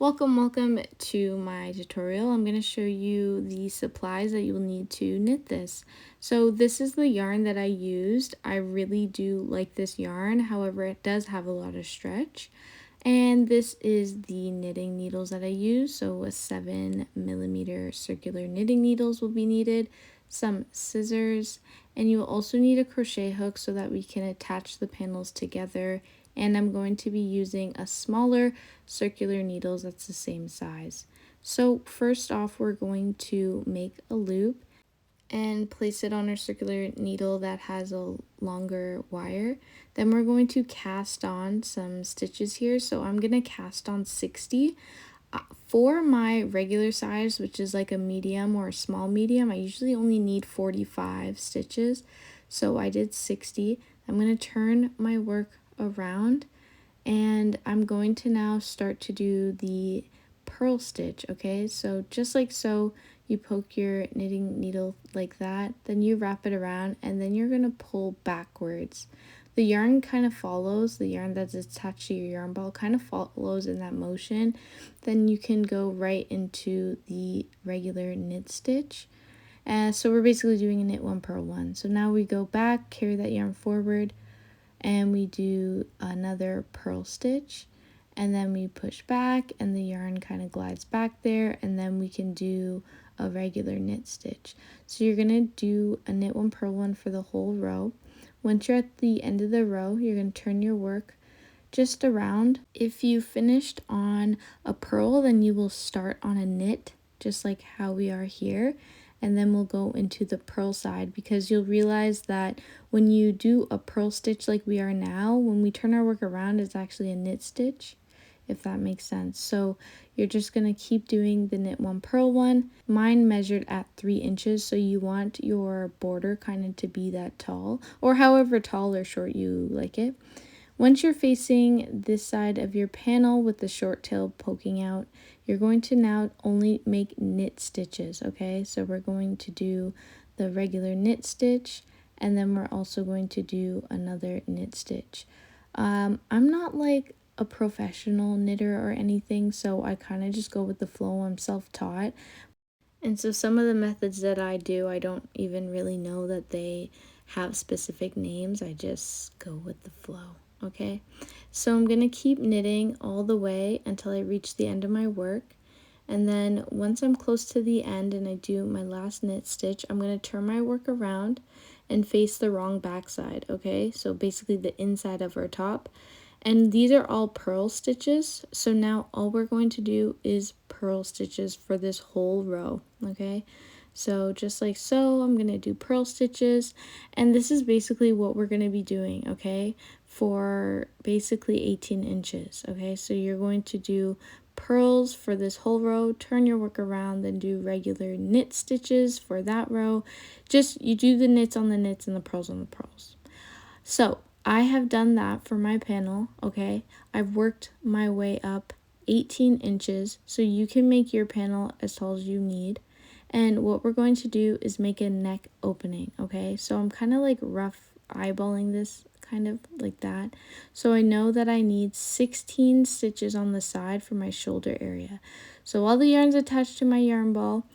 Welcome to my tutorial. I'm going to show you the supplies that you will need to knit this. So this is the yarn that I used. I really do like this yarn, however it does have a lot of stretch. And this is the knitting needles that I use. So a 7mm circular knitting needles will be needed, some scissors, and you will also need a crochet hook so that we can attach the panels together. And I'm going to be using a smaller circular needles that's the same size. So first off, we're going to make a loop and place it on our circular needle that has a longer wire. Then we're going to cast on some stitches here. So I'm going to cast on 60. For my regular size, which is like a medium or a small medium, I usually only need 45 stitches. So I did 60. I'm going to turn my work around and I'm going to now start to do the purl stitch. Okay, so just like so, you poke your knitting needle like that, then you wrap it around, and then you're going to pull backwards. The yarn kind of follows, the yarn that's attached to your yarn ball kind of follows in that motion. Then you can go right into the regular knit stitch. So we're basically doing a knit one, purl one. So now we go back, carry that yarn forward, and we do another purl stitch, and then we push back and the yarn kind of glides back there, and then we can do a regular knit stitch. So you're going to do a knit one, purl one for the whole row. Once you're at the end of the row, you're going to turn your work just around. If you finished on a purl, then you will start on a knit, just like how we are here, and then we'll go into the purl side, because you'll realize that when you do a purl stitch like we are now, when we turn our work around, it's actually a knit stitch, if that makes sense. So you're just going to keep doing the knit one, purl one. Mine measured at 3 inches, so you want your border kind of to be that tall, or however tall or short you like it. Once you're facing this side of your panel with the short tail poking out, you're going to now only make knit stitches, okay? So we're going to do the regular knit stitch, and then we're also going to do another knit stitch. I'm not like a professional knitter or anything, so I kind of just go with the flow. I'm self-taught. And so some of the methods that I do, I don't even really know that they have specific names. I just go with the flow, okay? So I'm going to keep knitting all the way until I reach the end of my work. And then once I'm close to the end and I do my last knit stitch, I'm going to turn my work around and face the wrong backside, okay? So basically the inside of our top. And these are all purl stitches, so now all we're going to do is purl stitches for this whole row, okay? So just like so, I'm going to do purl stitches, and this is basically what we're going to be doing, okay, for basically 18 inches, okay? So you're going to do purls for this whole row, turn your work around, then do regular knit stitches for that row. Just you do the knits on the knits and the purls on the purls. So I have done that for my panel, okay? I've worked my way up 18 inches, so you can make your panel as tall as you need. And what we're going to do is make a neck opening, okay? So I'm kind of like rough eyeballing this, kind of like that. So I know that I need 16 stitches on the side for my shoulder area. So all the yarn's attached to my yarn ball.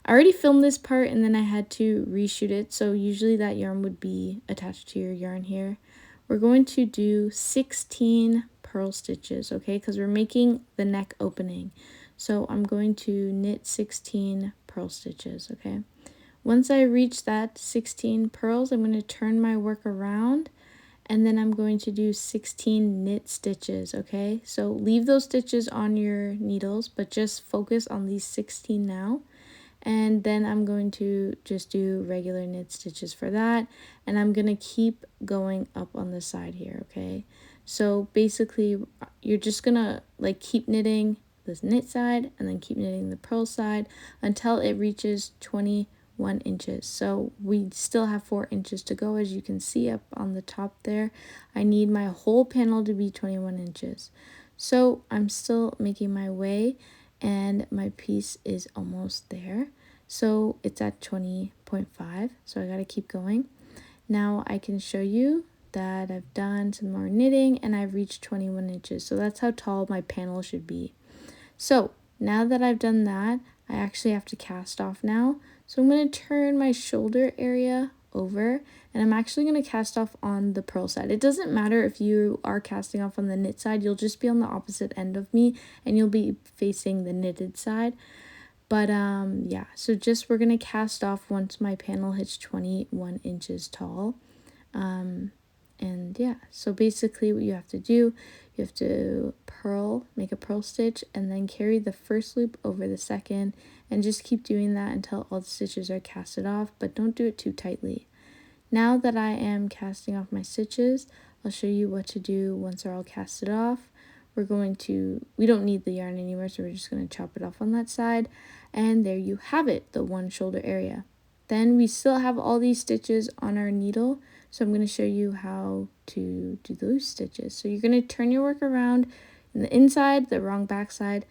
I already filmed this part and then I had to reshoot it, so usually that yarn would be attached to your yarn here. We're going to do 16 purl stitches, okay, because we're making the neck opening. So I'm going to knit 16 purl stitches, okay. Once I reach that 16 purls, I'm going to turn my work around, and then I'm going to do 16 knit stitches, okay. So leave those stitches on your needles, but just focus on these 16 now. And then I'm going to just do regular knit stitches for that, and I'm going to keep going up on the side here, okay? So basically you're just going to like keep knitting this knit side and then keep knitting the purl side until it reaches 21 inches. So we still have 4 inches to go, as you can see up on the top there. I need my whole panel to be 21 inches. So I'm still making my way, and my piece is almost there. So it's at 20.5, so I gotta keep going. Now I can show you that I've done some more knitting and I've reached 21 inches. So that's how tall my panel should be. So now that I've done that, I actually have to cast off now. So I'm going to turn my shoulder area over, and I'm actually going to cast off on the purl side. It doesn't matter if you are casting off on the knit side, you'll just be on the opposite end of me and you'll be facing the knitted side. But yeah, so just we're going to cast off once my panel hits 21 inches tall. And yeah, so basically what you have to do, you have to make a purl stitch, and then carry the first loop over the second, and just keep doing that until all the stitches are casted off, but don't do it too tightly. Now that I am casting off my stitches, I'll show you what to do once they're all casted off. We don't need the yarn anymore, so we're just going to chop it off on that side. And there you have it, the one shoulder area. Then we still have all these stitches on our needle, so I'm going to show you how to do those stitches. So you're going to turn your work around in the inside, the wrong back side,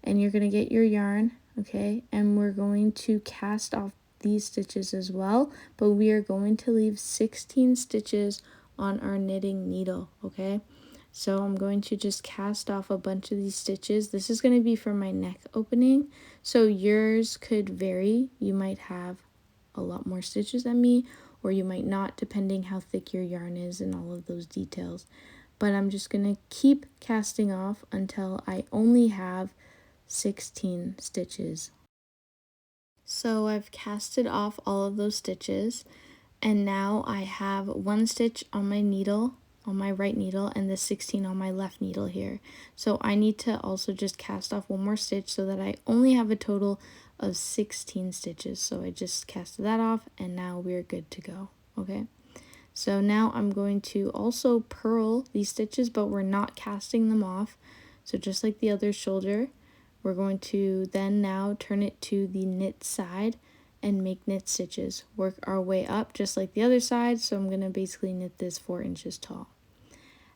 and you're going to get your yarn, okay? And we're going to cast off these stitches as well, but we are going to leave 16 stitches on our knitting needle, okay? So I'm going to just cast off a bunch of these stitches. This is going to be for my neck opening, so yours could vary. You might have a lot more stitches than me, or you might not, depending how thick your yarn is and all of those details. But I'm just going to keep casting off until I only have 16 stitches. So I've casted off all of those stitches, and now I have one stitch on my needle, on my right needle, and the 16 on my left needle here. So I need to also just cast off one more stitch so that I only have a total of 16 stitches. So I just casted that off, and now we're good to go, okay? So now I'm going to also purl these stitches, but we're not casting them off. So just like the other shoulder, we're going to then now turn it to the knit side and make knit stitches. Work our way up just like the other side, so I'm going to basically knit this 4 inches tall.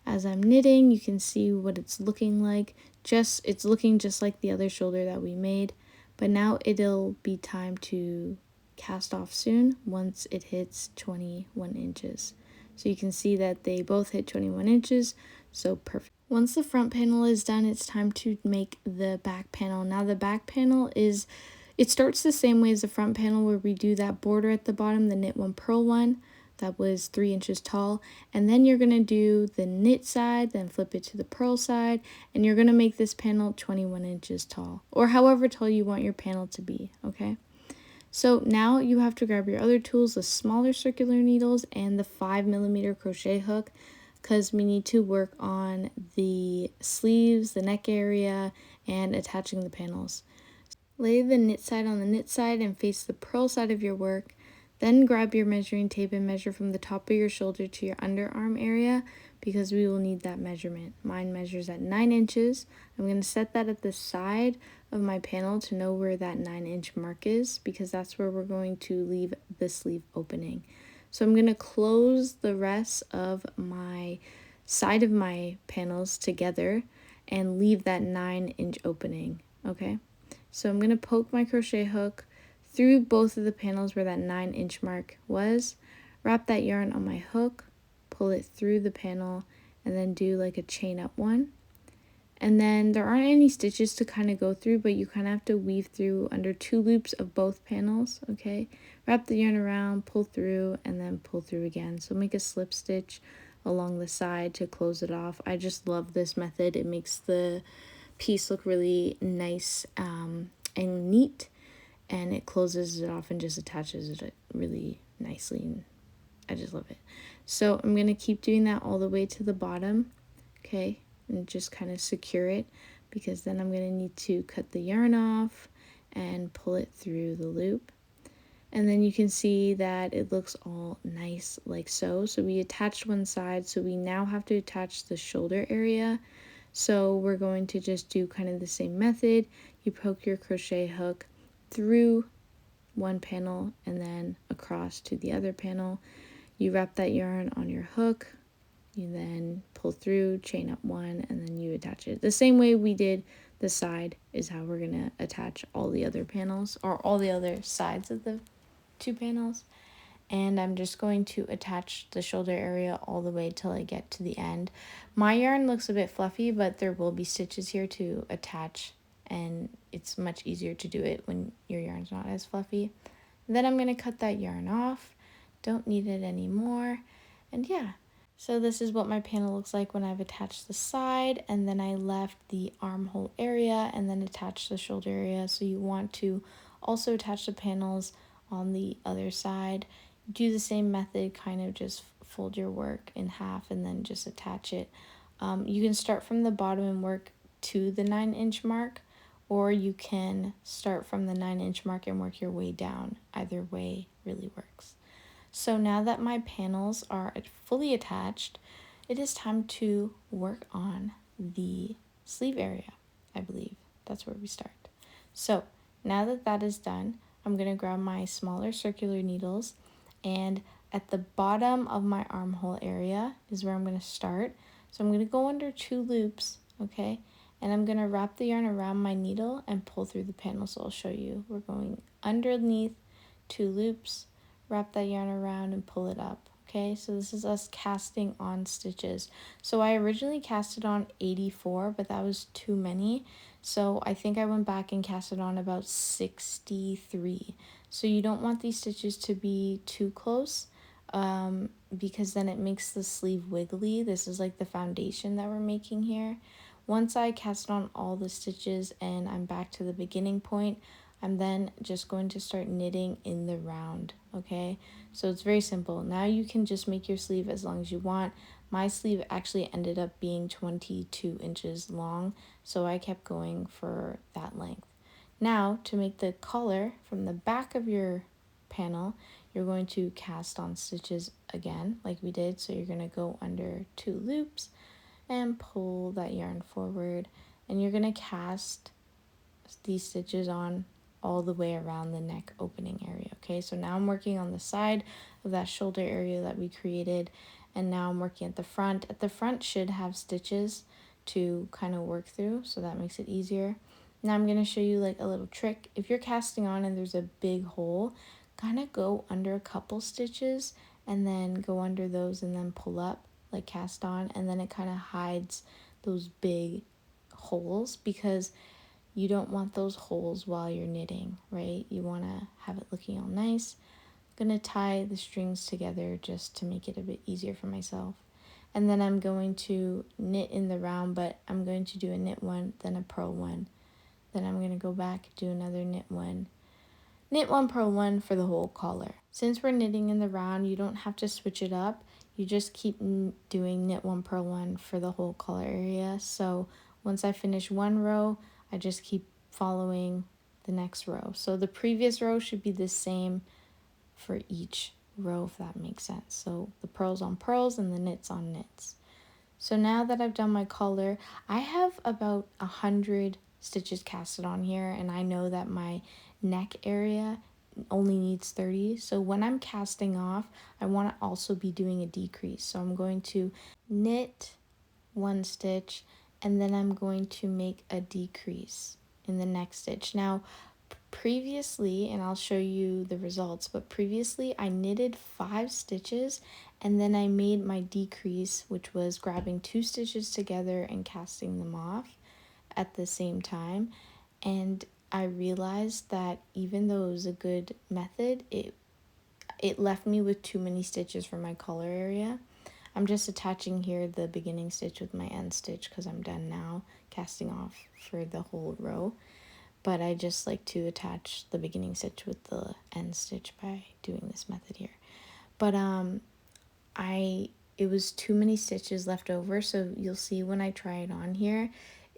As I'm knitting, you can see what it's looking like. It's looking just like the other shoulder that we made, but now it'll be time to cast off soon once it hits 21 inches. So you can see that they both hit 21 inches, so perfect. Once the front panel is done, it's time to make the back panel. Now the back panel it starts the same way as the front panel, where we do that border at the bottom, the knit one, purl one, that was 3 inches tall, and then you're going to do the knit side, then flip it to the purl side, and you're going to make this panel 21 inches tall, or however tall you want your panel to be, okay? So now you have to grab your other tools, the smaller circular needles and the 5mm crochet hook, because we need to work on the sleeves, the neck area, and attaching the panels. Lay the knit side on the knit side and face the purl side of your work. Then grab your measuring tape and measure from the top of your shoulder to your underarm area, because we will need that measurement. Mine measures at 9 inches. I'm going to set that at the side of my panel to know where that 9-inch mark is, because that's where we're going to leave the sleeve opening. So I'm going to close the rest of my side of my panels together and leave that 9-inch opening, okay? So I'm going to poke my crochet hook through both of the panels where that 9-inch mark was, wrap that yarn on my hook, pull it through the panel, and then do like a chain up one. And then there aren't any stitches to kind of go through, but you kind of have to weave through under 2 loops of both panels, okay? Wrap the yarn around, pull through, and then pull through again. So make a slip stitch along the side to close it off. I just love this method. It makes the piece look really nice and neat, and it closes it off and just attaches it really nicely, and I just love it. So I'm going to keep doing that all the way to the bottom, okay, and just kind of secure it, because then I'm going to need to cut the yarn off and pull it through the loop. And then you can see that it looks all nice like so. So we attached one side, so we now have to attach the shoulder area. So we're going to just do kind of the same method. You poke your crochet hook through one panel and then across to the other panel. You wrap that yarn on your hook, you then pull through, chain up one, and then you attach it. The same way we did the side is how we're going to attach all the other panels, or all the other sides of the 2 panels. And I'm just going to attach the shoulder area all the way till I get to the end. My yarn looks a bit fluffy, but there will be stitches here to attach and it's much easier to do it when your yarn's not as fluffy. Then I'm going to cut that yarn off. Don't need it anymore. And yeah, so this is what my panel looks like when I've attached the side, and then I left the armhole area and then attached the shoulder area. So you want to also attach the panels on the other side. Do the same method, kind of just fold your work in half and then just attach it. You can start from the bottom and work to the 9-inch mark, or you can start from the 9-inch mark and work your way down. Either way really works. So now that my panels are fully attached, it is time to work on the sleeve area. I believe that's where we start. So now that that is done, I'm going to grab my smaller circular needles, and at the bottom of my armhole area is where I'm going to start. So I'm going to go under 2 loops, okay? And I'm going to wrap the yarn around my needle and pull through the panel. So I'll show you. We're going underneath 2 loops, wrap that yarn around and pull it up. Okay, so this is us casting on stitches. So I originally casted on 84, but that was too many. So I think I went back and casted on about 63. So you don't want these stitches to be too close, because then it makes the sleeve wiggly. This is like the foundation that we're making here. Once I cast on all the stitches and I'm back to the beginning point, I'm then just going to start knitting in the round, okay? So it's very simple. Now you can just make your sleeve as long as you want. My sleeve actually ended up being 22 inches long, so I kept going for that length. Now, to make the collar from the back of your panel, you're going to cast on stitches again, like we did. So you're going to go under 2 loops and pull that yarn forward, and you're going to cast these stitches on all the way around the neck opening area. Okay, so now I'm working on the side of that shoulder area that we created, and now I'm working at the front. At the front should have stitches to kind of work through, so that makes it easier. Now I'm going to show you like a little trick. If you're casting on and there's a big hole, kind of go under a couple stitches and then go under those and then pull up, like cast on, and then it kind of hides those big holes, because you don't want those holes while you're knitting, right? You want to have it looking all nice. I'm going to tie the strings together just to make it a bit easier for myself. And then I'm going to knit in the round, but I'm going to do a knit one, then a purl one. Then I'm going to go back, do another knit one, purl one for the whole collar. Since we're knitting in the round, you don't have to switch it up. You just keep doing knit 1, purl 1 for the whole collar area. So once I finish one row, I just keep following the next row. So the previous row should be the same for each row, if that makes sense. So the purls on purls and the knits on knits. So now that I've done my collar, I have about 100 stitches casted on here, and I know that my neck area only needs 30. So when I'm casting off, I want to also be doing a decrease. So I'm going to knit 1 stitch, and then I'm going to make a decrease in the next stitch. Now, previously, and I'll show you the results, but previously I knitted 5 stitches and then I made my decrease, which was grabbing 2 stitches together and casting them off at the same time. And I realized that even though it was a good method, it left me with too many stitches for my collar area. I'm just attaching here the beginning stitch with my end stitch because I'm done now casting off for the whole row. But I just like to attach the beginning stitch with the end stitch by doing this method here. But it was too many stitches left over, so you'll see when I try it on here,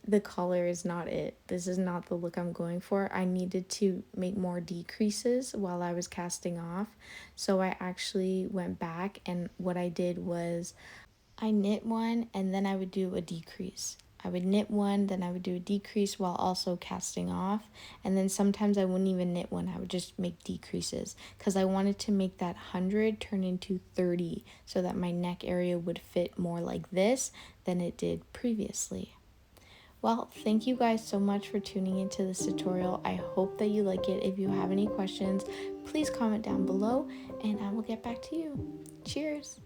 the collar is not it. This is not the look I'm going for. I needed to make more decreases while I was casting off. So I actually went back, and what I did was I knit one and then I would do a decrease. I would knit one, then I would do a decrease while also casting off. And then sometimes I wouldn't even knit one. I would just make decreases because I wanted to make that 100 turn into 30 so that my neck area would fit more like this than it did previously. Well, thank you guys so much for tuning into this tutorial. I hope that you like it. If you have any questions, please comment down below and I will get back to you. Cheers!